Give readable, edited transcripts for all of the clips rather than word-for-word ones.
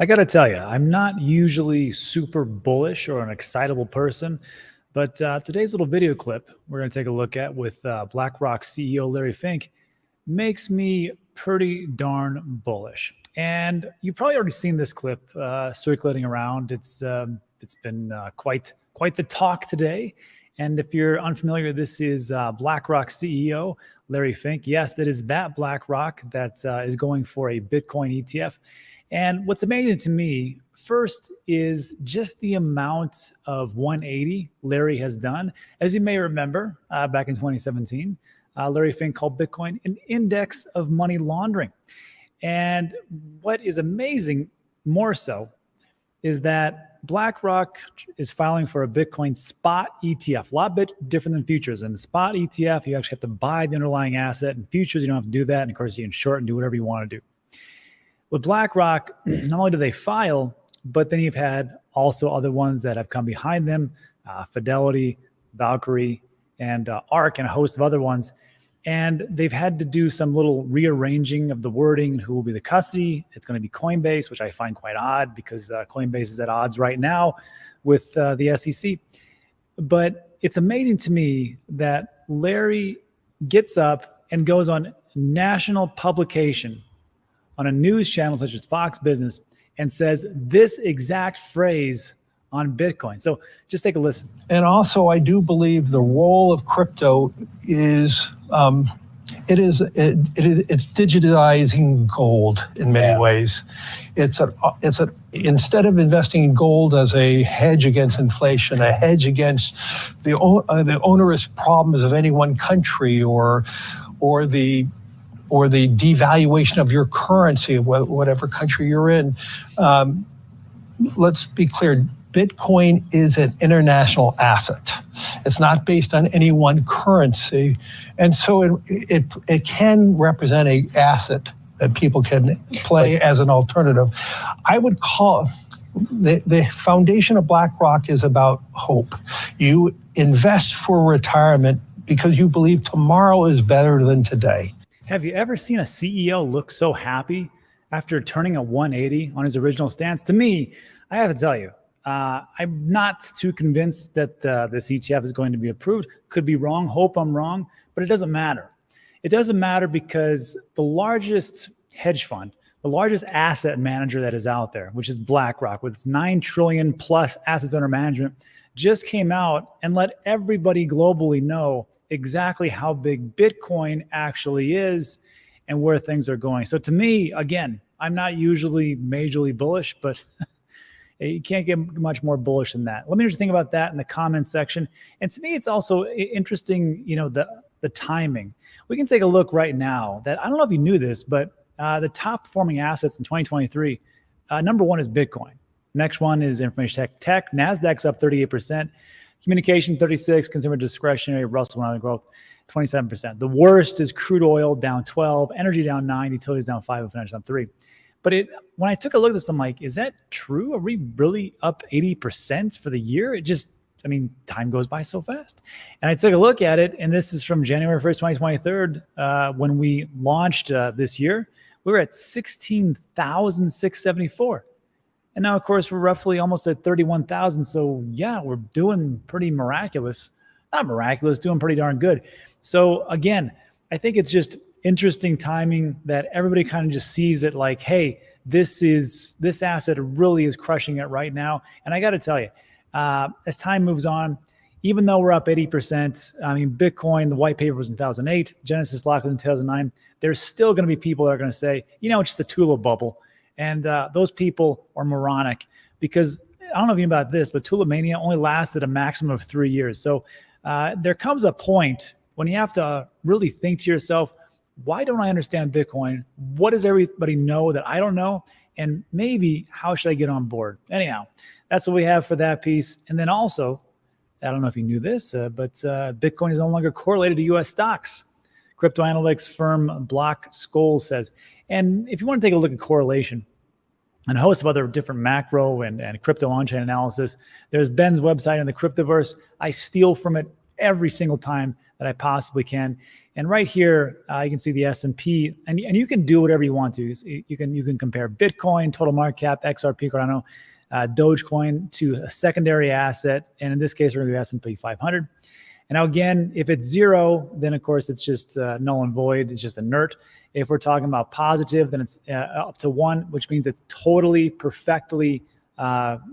I got to tell you, I'm not usually super bullish or an excitable person, but today's little video clip we're going to take a look at with BlackRock CEO Larry Fink makes me pretty darn bullish. And you've probably already seen this clip circulating around. It's been quite the talk today. And if you're unfamiliar, this is BlackRock CEO Larry Fink. Yes, that is that BlackRock that is going for a Bitcoin ETF. And what's amazing to me, first, is just the amount of 180 Larry has done. As you may remember, back in 2017, Larry Fink called Bitcoin an index of money laundering. And what is amazing more so is that BlackRock is filing for a Bitcoin spot ETF, a lot bit different than futures. In the spot ETF, you actually have to buy the underlying asset. In futures, you don't have to do that. And of course, you can short and do whatever you want to do. With BlackRock, not only do they file, but then you've had also other ones that have come behind them, Fidelity, Valkyrie, and ARK, and a host of other ones. And they've had to do some little rearranging of the wording and who will be the custody. It's going to be Coinbase, which I find quite odd because Coinbase is at odds right now with the SEC. But it's amazing to me that Larry gets up and goes on national publication on a news channel such as Fox Business and says this exact phrase on Bitcoin. So just take a listen. And also, I do believe the role of crypto is it's digitizing gold in many ways. Instead of investing in gold as a hedge against inflation, a hedge against the onerous problems of any one country or the devaluation of your currency, whatever country you're in. Let's be clear, Bitcoin is an international asset. It's not based on any one currency. And so it can represent an asset that people can play as an alternative. I would call the foundation of BlackRock is about hope. You invest for retirement because you believe tomorrow is better than today. Have you ever seen a CEO look so happy after turning a 180 on his original stance? To me, I have to tell you, I'm not too convinced that this ETF is going to be approved. Could be wrong. Hope I'm wrong, but it doesn't matter. It doesn't matter because the largest hedge fund, the largest asset manager that is out there, which is BlackRock, with its 9 trillion plus assets under management, just came out and let everybody globally know exactly how big Bitcoin actually is and where things are going. So to me, again, I'm not usually majorly bullish, but you can't get much more bullish than that. Let me just think about that in the comments section. And to me, it's also interesting, the timing. We can take a look right now that, I don't know if you knew this, but the top performing assets in 2023, number one is Bitcoin. Next one is information tech. NASDAQ's up 38%. Communication, 36%. Consumer discretionary, Russell 1000 growth, 27%. The worst is crude oil, down 12%. Energy, down 9%. Utilities, down 5%. And financial, down 3%. But when I took a look at this, I'm like, is that true? Are we really up 80% for the year? Time goes by so fast. And I took a look at it, and this is from January 1st, 2023, when we launched this year. We were at 16,674. And now, of course, we're roughly almost at 31,000. So yeah, we're doing pretty miraculous. Not miraculous, doing pretty darn good. So again, I think it's just interesting timing that everybody kind of just sees it like, hey, this asset really is crushing it right now. And I got to tell you, as time moves on, even though we're up 80%, Bitcoin, the white paper was in 2008, Genesis locked in 2009, there's still going to be people that are going to say, it's just a tulip bubble. And those people are moronic because I don't know if you know about this, but Tulip Mania only lasted a maximum of 3 years. So there comes a point when you have to really think to yourself, why don't I understand Bitcoin? What does everybody know that I don't know? And maybe how should I get on board? Anyhow, that's what we have for that piece. And then also, I don't know if you knew this, but Bitcoin is no longer correlated to U.S. stocks. Crypto analytics firm Block Scholes says. And if you want to take a look at correlation and a host of other different macro and crypto on-chain analysis, there's Ben's website in the Cryptoverse. I steal from it every single time that I possibly can. And right here, you can see the S&P, and you can do whatever you want to. You can compare Bitcoin, total market cap, XRP, Cardano, Dogecoin to a secondary asset. And in this case, we're going to do S&P 500. And now again, if it's zero, then of course it's just null and void. It's just inert. If we're talking about positive, then it's up to 1, which means it's totally, perfectly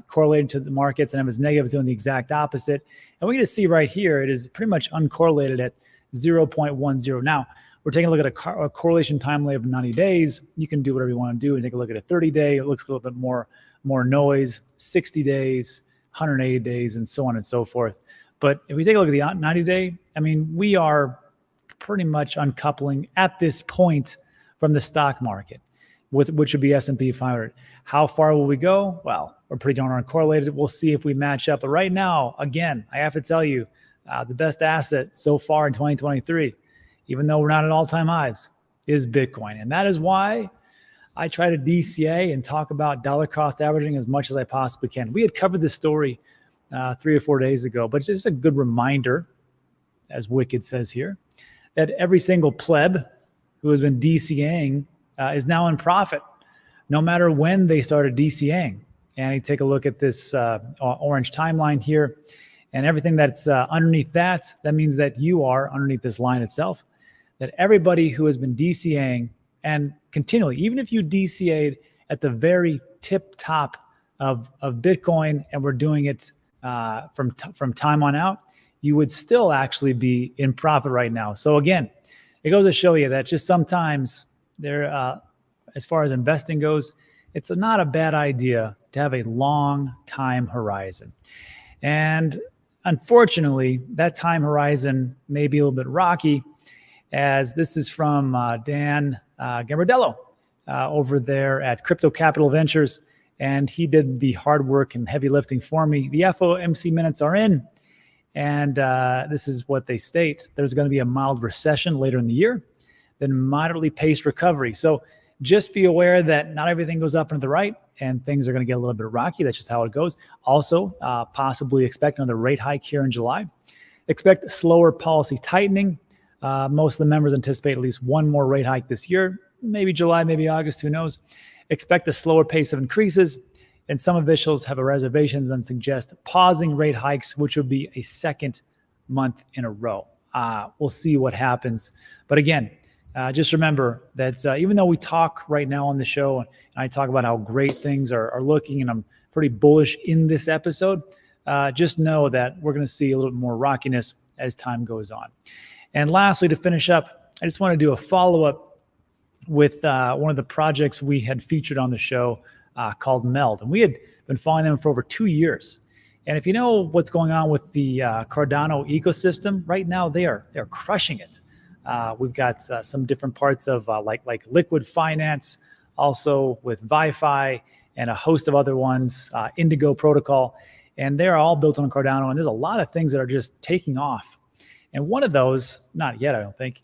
correlated to the markets. And if it's negative, it's doing the exact opposite. And we can just see right here, it is pretty much uncorrelated at 0.10. Now, we're taking a look at a correlation timeline of 90 days. You can do whatever you want to do and take a look at a 30-day. It looks a little bit more noise, 60 days, 180 days, and so on and so forth. But if we take a look at the 90-day, I mean, we are pretty much uncoupling at this point from the stock market, which would be S&P 500. How far will we go? Well, we're pretty darn uncorrelated. We'll see if we match up. But right now, again, I have to tell you, the best asset so far in 2023, even though we're not at all-time highs, is Bitcoin. And that is why I try to DCA and talk about dollar cost averaging as much as I possibly can. We had covered this story 3 or 4 days ago, but it's just a good reminder, as Wicked says here, that every single pleb who has been DCAing is now in profit, no matter when they started DCAing. And you take a look at this orange timeline here, and everything that's underneath that means that you are underneath this line itself, that everybody who has been DCAing and continually, even if you DCA'd at the very tip top of Bitcoin, and we're doing it from time on out, you would still actually be in profit right now. So again, it goes to show you that just sometimes there, as far as investing goes, it's not a bad idea to have a long time horizon. And unfortunately, that time horizon may be a little bit rocky, as this is from Dan Gambardella over there at Crypto Capital Ventures. And he did the hard work and heavy lifting for me. The FOMC minutes are in, and this is what they state. There's going to be a mild recession later in the year, then moderately paced recovery. So just be aware that not everything goes up and to the right, and things are going to get a little bit rocky. That's just how it goes. Also, possibly expect another rate hike here in July. Expect slower policy tightening. Most of the members anticipate at least one more rate hike this year, maybe July, maybe August, who knows. Expect a slower pace of increases, and some officials have reservations and suggest pausing rate hikes, which would be a second month in a row. We'll see what happens. But again, just remember that even though we talk right now on the show, and I talk about how great things are looking, and I'm pretty bullish in this episode, just know that we're going to see a little bit more rockiness as time goes on. And lastly, to finish up, I just want to do a follow-up with one of the projects we had featured on the show called Meld. And we had been following them for over 2 years. And if you know what's going on with the Cardano ecosystem, right now they're crushing it. We've got some different parts of like liquid finance, also with Wi-Fi and a host of other ones, Indigo protocol. And they're all built on Cardano. And there's a lot of things that are just taking off. And one of those, not yet, I don't think,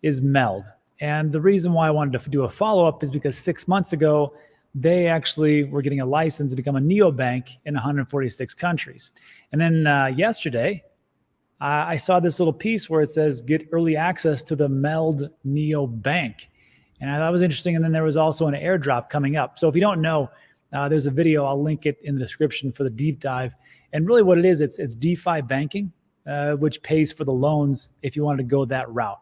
is Meld. And the reason why I wanted to do a follow-up is because 6 months ago, they actually were getting a license to become a neobank in 146 countries. And then yesterday, I saw this little piece where it says, get early access to the Meld Neobank. And I thought it was interesting. And then there was also an airdrop coming up. So if you don't know, there's a video. I'll link it in the description for the deep dive. And really what it is, it's DeFi banking, which pays for the loans if you wanted to go that route.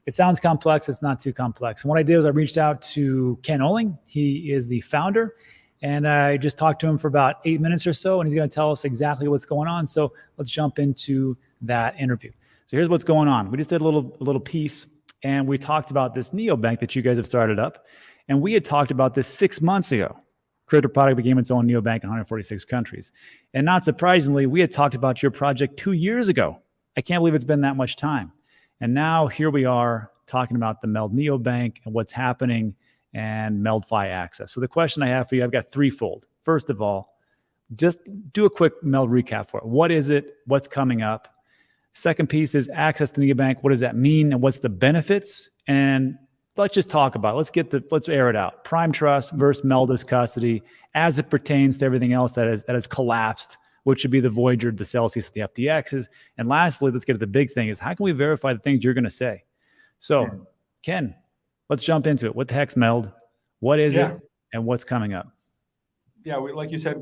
It sounds complex. It's not too complex. And what I did was I reached out to Ken Oling. He is the founder. And I just talked to him for about 8 minutes or so, and he's going to tell us exactly what's going on. So let's jump into that interview. So here's what's going on. We just did a little piece, and we talked about this neobank that you guys have started up. And we had talked about this 6 months ago. Crypto product became its own neobank in 146 countries. And not surprisingly, we had talked about your project 2 years ago. I can't believe it's been that much time. And now here we are talking about the Meld Neobank and what's happening and MeldFi access. So the question I have for you, I've got threefold. First of all, just do a quick Meld recap for it. What is it? What's coming up? Second piece is access to Neobank. What does that mean? And what's the benefits? And let's just talk about it. Let's air it out. Prime Trust versus Meld as custody as it pertains to everything else that has collapsed which would be the Voyager, the Celsius, the FTXs. And lastly, let's get to the big thing is how can we verify the things you're going to say? So, Ken, let's jump into it. What the heck's MELD? What is it? And what's coming up? Yeah, like you said,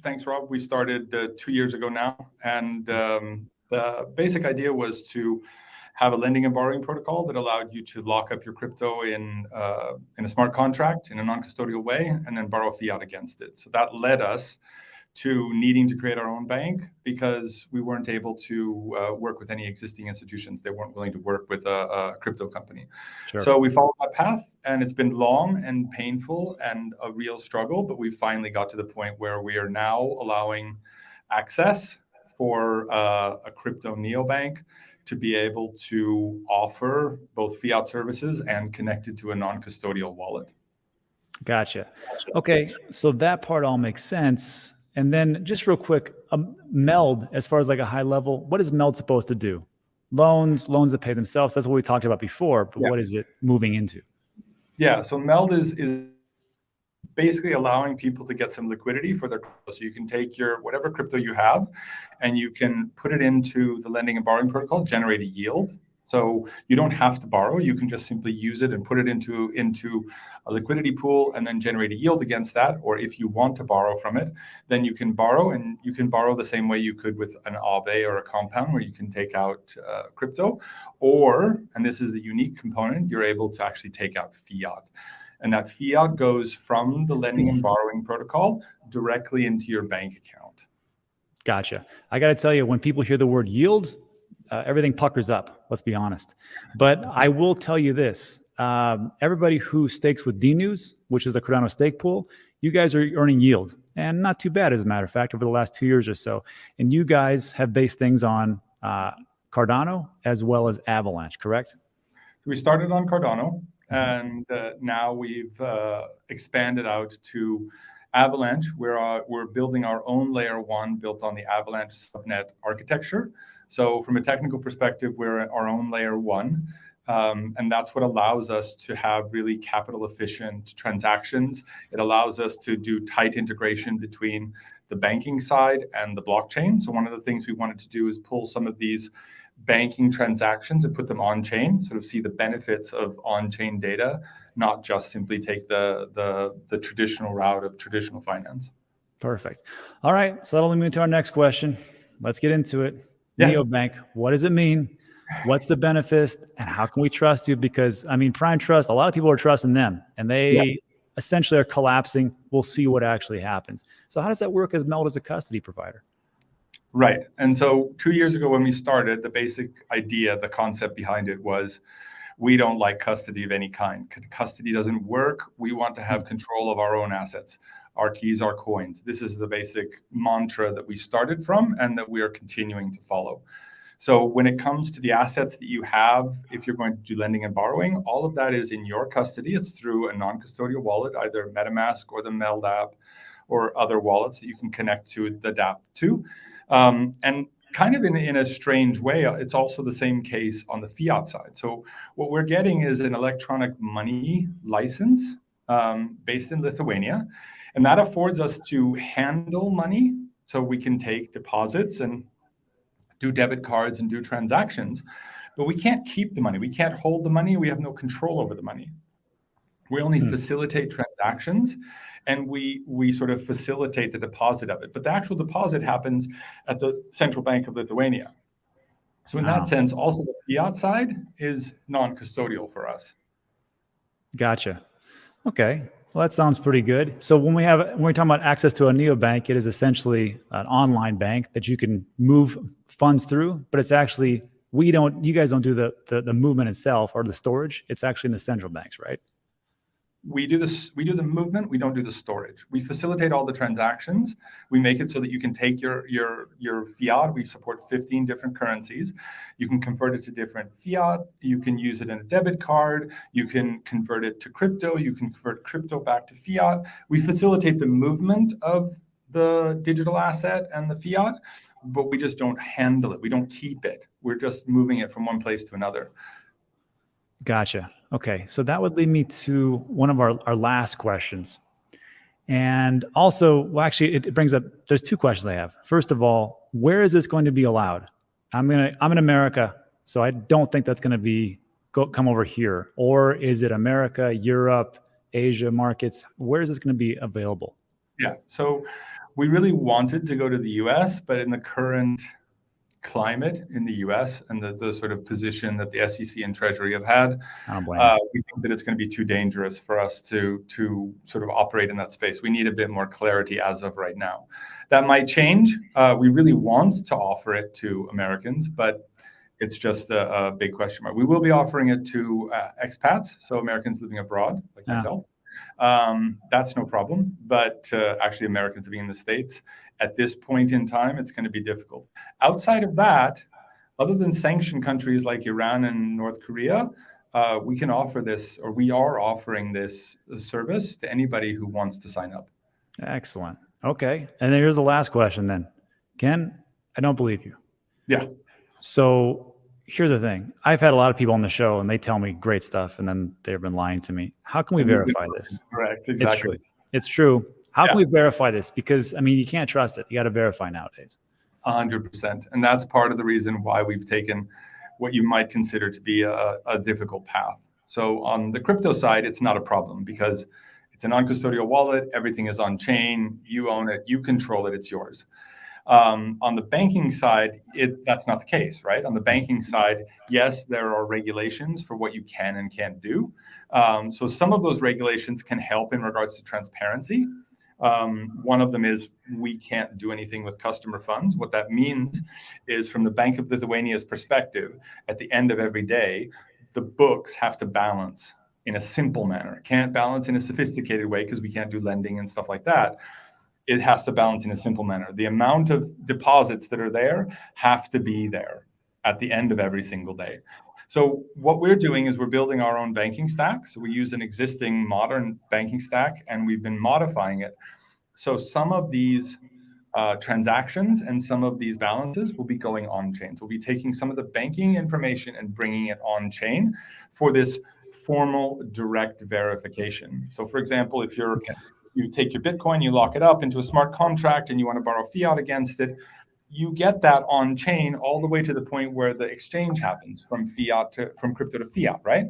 thanks, Rob. We started 2 years ago now. And the basic idea was to have a lending and borrowing protocol that allowed you to lock up your crypto in a smart contract in a non-custodial way and then borrow fiat against it. So that led us to needing to create our own bank because we weren't able to work with any existing institutions. They weren't willing to work with a crypto company. Sure. So we followed that path, and it's been long and painful and a real struggle, but we finally got to the point where we are now allowing access for a crypto neobank to be able to offer both fiat services and connected to a non-custodial wallet. Gotcha. Okay, so that part all makes sense. And then just real quick, MELD, as far as like a high level, what is MELD supposed to do? Loans that pay themselves. That's what we talked about before, but what is it moving into? Yeah, so MELD is basically allowing people to get some liquidity for their crypto. So you can take your whatever crypto you have and you can put it into the lending and borrowing protocol, generate a yield. So you don't have to borrow. You can just simply use it and put it into a liquidity pool and then generate a yield against that. Or if you want to borrow from it, then you can borrow, and you can borrow the same way you could with an Aave or a compound where you can take out crypto. Or, and this is the unique component, you're able to actually take out fiat. And that fiat goes from the lending and borrowing protocol directly into your bank account. Gotcha. I got to tell you, when people hear the word yield, everything puckers up, let's be honest. But I will tell you this, everybody who stakes with DNews, which is a Cardano stake pool, you guys are earning yield, and not too bad, as a matter of fact, over the last 2 years or so. And you guys have based things on Cardano as well as Avalanche, correct? We started on Cardano, and now we've expanded out to Avalanche. We're building our own layer one built on the Avalanche subnet architecture. So from a technical perspective, we're our own layer one. And that's what allows us to have really capital efficient transactions. It allows us to do tight integration between the banking side and the blockchain. So one of the things we wanted to do is pull some of these banking transactions and put them on chain, sort of see the benefits of on-chain data, not just simply take the traditional route of traditional finance. Perfect. All right, so that'll lead me to our next question. Let's get into it. Neobank, what does it mean? What's the benefits, and how can we trust you? Because I mean, Prime Trust, a lot of people are trusting them, and they essentially are collapsing. We'll see what actually happens. So how does that work as MELD as a custody provider? Right. And so 2 years ago when we started, the basic idea, the concept behind it was, we don't like custody of any kind. Custody doesn't work. We want to have control of our own assets, our keys, our coins. This is the basic mantra that we started from and that we are continuing to follow. So when it comes to the assets that you have, if you're going to do lending and borrowing, all of that is in your custody. It's through a non-custodial wallet, either MetaMask or the MELD app or other wallets that you can connect to the DApp to. And kind of in a strange way, it's also the same case on the fiat side. So what we're getting is an electronic money license based in Lithuania. And that affords us to handle money. So we can take deposits and do debit cards and do transactions. But we can't keep the money. We can't hold the money. We have no control over the money. We only facilitate transactions, and we sort of facilitate the deposit of it. But the actual deposit happens at the Central Bank of Lithuania. So in that sense, also the fiat side is non-custodial for us. Gotcha. Okay. Well, that sounds pretty good. So when we're talking about access to a neobank, it is essentially an online bank that you can move funds through, but it's actually, you guys don't do the movement itself or the storage. It's actually in the central banks, right? We do the movement. We don't do the storage. We facilitate all the transactions. We make it so that you can take your fiat. We support 15 different currencies. You can convert it to different fiat. You can use it in a debit card. You can convert it to crypto. You can convert crypto back to fiat. We facilitate the movement of the digital asset and the fiat, but we just don't handle it. We don't keep it. We're just moving it from one place to another. Gotcha. Okay. So that would lead me to one of our last questions. And also, well, actually, it brings up, there's two questions I have. First of all, where is this going to be allowed? I'm in America, so I don't think that's going to be come over here. Or is it America, Europe, Asia markets? Where is this going to be available? Yeah, so we really wanted to go to the US, but in the current climate in the US and the sort of position that the SEC and Treasury have had, I don't blame you. we think that it's going to be too dangerous for us to sort of operate in that space. We need a bit more clarity as of right now. That might change. We really want to offer it to Americans, but it's just a big question mark. We will be offering it to expats, so Americans living abroad, like myself. That's no problem. But actually, Americans living in the States, at this point in time, it's going to be difficult. Outside of that, other than sanctioned countries like Iran and North Korea, we can offer this, or we are offering this service to anybody who wants to sign up. Excellent. Okay. And then here's the last question then. Ken, I don't believe you. Yeah. So here's the thing. I've had a lot of people on the show and they tell me great stuff and then they've been lying to me. How can we verify this? Correct. Exactly. It's true. How can we verify this? Because, I mean, you can't trust it. You got to verify nowadays. 100%. And that's part of the reason why we've taken what you might consider to be a difficult path. So on the crypto side, it's not a problem because it's a non-custodial wallet. Everything is on chain. You own it. You control it. It's yours. On the banking side, that's not the case, right? On the banking side, yes, there are regulations for what you can and can't do. So some of those regulations can help in regards to transparency. One of them is we can't do anything with customer funds. What that means is from the Bank of Lithuania's perspective, at the end of every day, the books have to balance in a simple manner. It can't balance in a sophisticated way because we can't do lending and stuff like that. It has to balance in a simple manner. The amount of deposits that are there have to be there at the end of every single day. So what we're doing is we're building our own banking stack. So we use an existing modern banking stack and we've been modifying it. So some of these transactions and some of these balances will be going on chain. So we'll be taking some of the banking information and bringing it on chain for this formal direct verification. So for example, if you take your Bitcoin, you lock it up into a smart contract and you want to borrow fiat against it, you get that on chain all the way to the point where the exchange happens from crypto to fiat, right?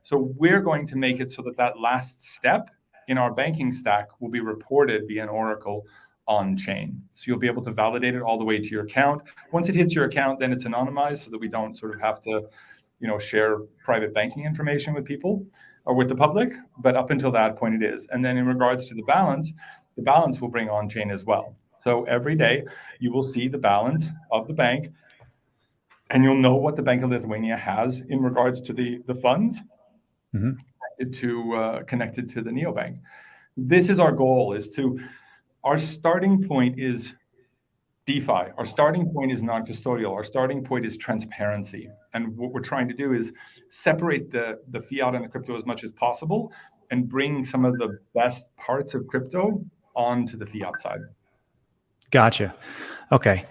So we're going to make it so that last step in our banking stack will be reported via an Oracle on chain. So you'll be able to validate it all the way to your account. Once it hits your account, then it's anonymized so that we don't sort of have to, share private banking information with people or with the public. But up until that point, it is. And then in regards to the balance will bring on chain as well. So every day you will see the balance of the bank and you'll know what the Bank of Lithuania has in regards to the funds connected to the neobank. This is our goal, our starting point is DeFi. Our starting point is non-custodial. Our starting point is transparency. And what we're trying to do is separate the fiat and the crypto as much as possible and bring some of the best parts of crypto onto the fiat side. Gotcha. Okay.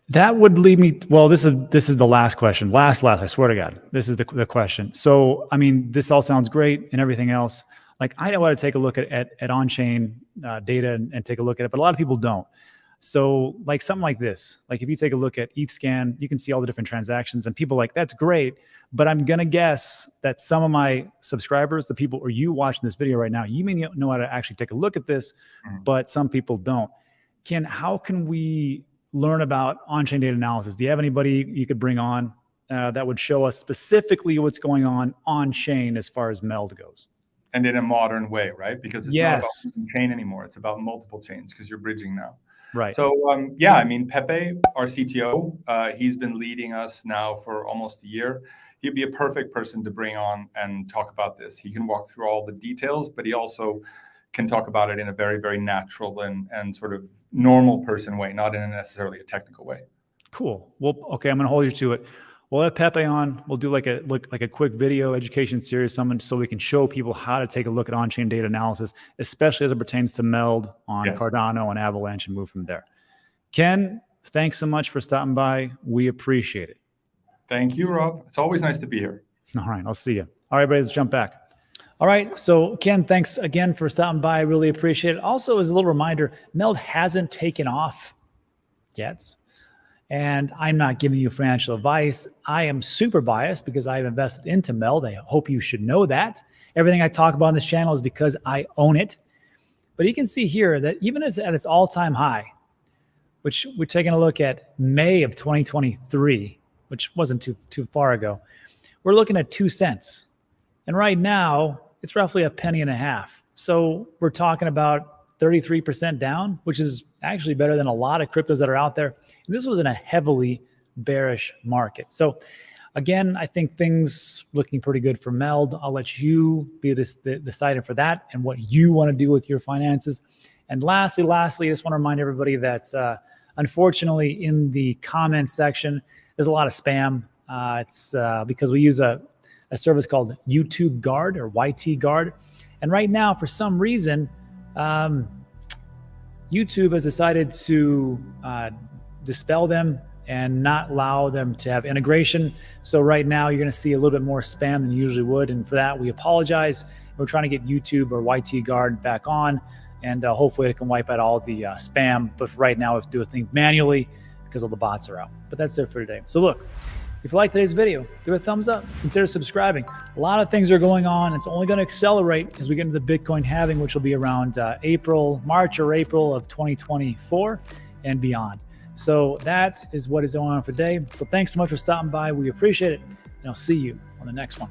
That would lead me, well, this is the last question. Last, I swear to God, this is the question. So, I mean, this all sounds great and everything else. Like, I know how to take a look at on-chain data and take a look at it, but a lot of people don't. So like something like this, like if you take a look at ETHScan, you can see all the different transactions and people like, that's great. But I'm going to guess that some of my subscribers, the people, or you watching this video right now, you may know how to actually take a look at this, but some people don't. Ken, how can we learn about on-chain data analysis? Do you have anybody you could bring on that would show us specifically what's going on-chain as far as MELD goes? And in a modern way, right? Because it's not about one chain anymore. It's about multiple chains because you're bridging now. Right. So, I mean, Pepe, our CTO, he's been leading us now for almost a year. He'd be a perfect person to bring on and talk about this. He can walk through all the details, but he also can talk about it in a very, very natural and sort of normal person way, not in necessarily a technical way. Cool. Well, okay, I'm going to hold you to it. We'll have Pepe on. We'll do like a quick video education series, so we can show people how to take a look at on-chain data analysis, especially as it pertains to MELD on Cardano and Avalanche, and move from there. Ken, thanks so much for stopping by. We appreciate it. Thank you, Rob. It's always nice to be here. All right, I'll see you. All right, everybody, let's jump back. All right. So Ken, thanks again for stopping by. I really appreciate it. Also, as a little reminder, Meld hasn't taken off yet. And I'm not giving you financial advice. I am super biased because I've invested into Meld. I hope you should know that. Everything I talk about on this channel is because I own it. But you can see here that even at its all-time high, which we're taking a look at May of 2023, which wasn't too far ago, we're looking at 2 cents. And right now, it's roughly a penny and a half. So we're talking about 33% down, which is actually better than a lot of cryptos that are out there. And this was in a heavily bearish market. So again, I think things looking pretty good for Meld. I'll let you be the decider for that and what you want to do with your finances. And lastly, I just want to remind everybody that unfortunately in the comment section, there's a lot of spam. It's because we use a service called YouTube Guard or YT Guard. And right now, for some reason, YouTube has decided to dispel them and not allow them to have integration. So right now, you're going to see a little bit more spam than you usually would. And for that, we apologize. We're trying to get YouTube or YT Guard back on. And hopefully it can wipe out all the spam. But for right now, we have to do a thing manually because all the bots are out. But that's it for today. So look, if you like today's video, give it a thumbs up. Consider subscribing. A lot of things are going on. It's only going to accelerate as we get into the Bitcoin halving, which will be around March or April of 2024 and beyond. So that is what is going on for today. So thanks so much for stopping by. We appreciate it. And I'll see you on the next one.